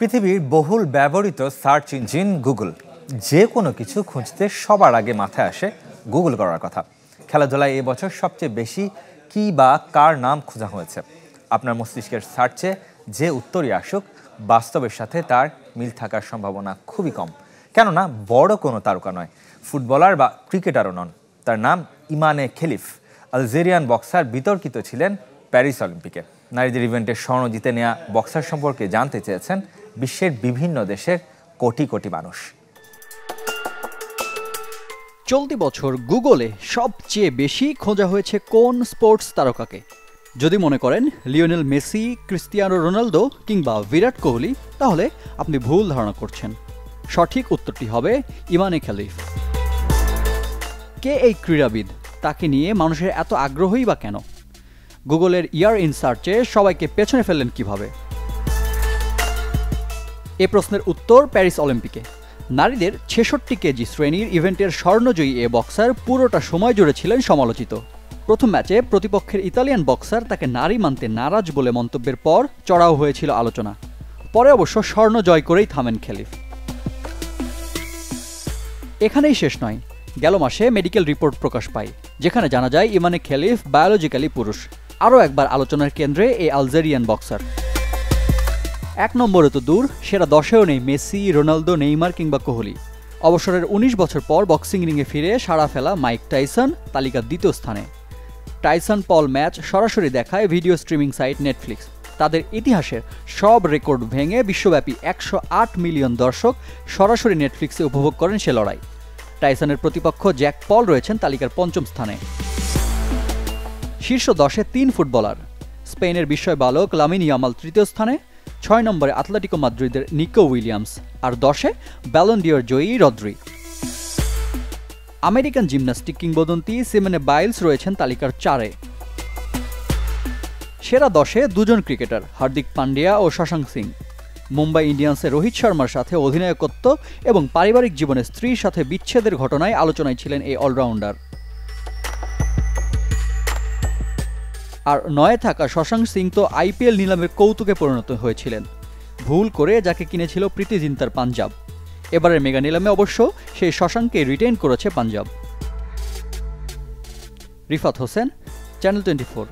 পৃথিবীর বহুল ব্যবহৃত সার্চ ইঞ্জিন গুগল। যে কোনো কিছু খুঁজতে সবার আগে মাথায় আসে গুগল করার কথা। খেলাধুলায় এবছর সবচেয়ে বেশি কি বা কার নাম খোঁজা হয়েছে? আপনার মস্তিষ্কের সার্চে যে উত্তরই আসুক, বাস্তবের সাথে তার মিল থাকার সম্ভাবনা খুবই কম। কেননা বড় কোনো তারকা নয়, ফুটবলার বা ক্রিকেটারও নন। তার নাম ইমানে খেলিফ। আলজেরিয়ান বক্সার বিতর্কিত ছিলেন প্যারিস অলিম্পিকে। নারীদের ইভেন্টে স্বর্ণ জিতে নেওয়া বক্সার সম্পর্কে জানতে চেয়েছেন বিশ্বের বিভিন্ন দেশের কোটি কোটি মানুষ। চলতি বছর গুগলে সবচেয়ে বেশি খোঁজা হয়েছে কোন স্পোর্টস তারকাকে? যদি মনে করেন লিওনেল মেসি, ক্রিস্টিয়ানো রোনালদো কিংবা বিরাট কোহলি, তাহলে আপনি ভুল ধারণা করছেন। সঠিক উত্তরটি হবে ইমানে খেলিফ। কে এই ক্রীড়াবিদ? তাকে নিয়ে মানুষের এত আগ্রহই বা কেন? গুগলের ইয়ার ইন সার্চে সবাইকে পেছনে ফেললেন কিভাবে? এ প্রশ্নের উত্তর প্যারিস অলিম্পিকে। নারীদের ৬৬ কেজি শ্রেণীর ইভেন্টের স্বর্ণজয়ী এ বক্সার পুরোটা সময় জুড়ে ছিলেন সমালোচিত। প্রথম ম্যাচে প্রতিপক্ষের ইতালিয়ান বক্সার তাকে নারী মানতে নারাজ বলে মন্তব্যের পর চড়াও হয়েছিল আলোচনা। পরে অবশ্য স্বর্ণ জয় করেই থামেন খেলিফ। এখানেই শেষ নয়, গেল মাসে মেডিকেল রিপোর্ট প্রকাশ পায়, যেখানে জানা যায় ইমানে খেলিফ বায়োলজিক্যালি পুরুষ। আরও একবার আলোচনার কেন্দ্রে এই আলজেরিয়ান বক্সার। ১ নম্বরে তো দূর, সেরা 10এও নেই মেসি, রোনালদো, নেইমার কিংবা কোহলি। অবসরের ১৯ বছর পর বক্সিং রিংয়ে ফিরে সাড়া ফেলা মাইক টাইসন তালিকার ২য় স্থানে। টাইসন পল ম্যাচ সরাসরি দেখায় ভিডিও স্ট্রিমিং সাইট নেটফ্লিক্স। তাদের ইতিহাসের সব রেকর্ড ভেঙে বিশ্বব্যাপী ১০৮ মিলিয়ন দর্শক সরাসরি নেটফ্লিক্সে উপভোগ করেন সে লড়াই। টাইসনের প্রতিপক্ষ জ্যাক পল রয়েছেন তালিকার ৫ম স্থানে। শীর্ষ 10-এ ৩ ফুটবলার। স্পেনের বিস্ময় বালক লামিন ইয়ামাল ৩য় স্থানে, ৬ নম্বরে আতলেটিকো মাদ্রিদের নিকো উইলিয়ামস, আর 10-এ ব্যালন ডিওর জয়ী রদ্রি। আমেরিকান জিমন্যাস্টিক কিংবদন্তি সিমনে বাইলস রয়েছেন তালিকার 4-এ। সেরা 10-এ 2 জন ক্রিকেটার, হার্দিক পান্ডিয়া ও শশাঙ্ক সিং। মুম্বাই ইন্ডিয়ান্সের রোহিত শর্মার সাথে অধিনায়কত্ব এবং পারিবারিক জীবনে স্ত্রীর সাথে বিচ্ছেদের ঘটনায় আলোচনায় ছিলেন এই অলরাউন্ডার। আর 9-এ থাকা শশাঙ্ক সিং তো আইপিএল নিলামের কৌতুকে পরিণত হয়েছিলেন, ভুল করে যাকে কিনেছিল প্রীতি জিন্তার পাঞ্জাব। এবারের মেগা নিলামে অবশ্য সেই শশাঙ্ককে রিটেইন করেছে পাঞ্জাব। রিফাত হোসেন, চ্যানেল 24।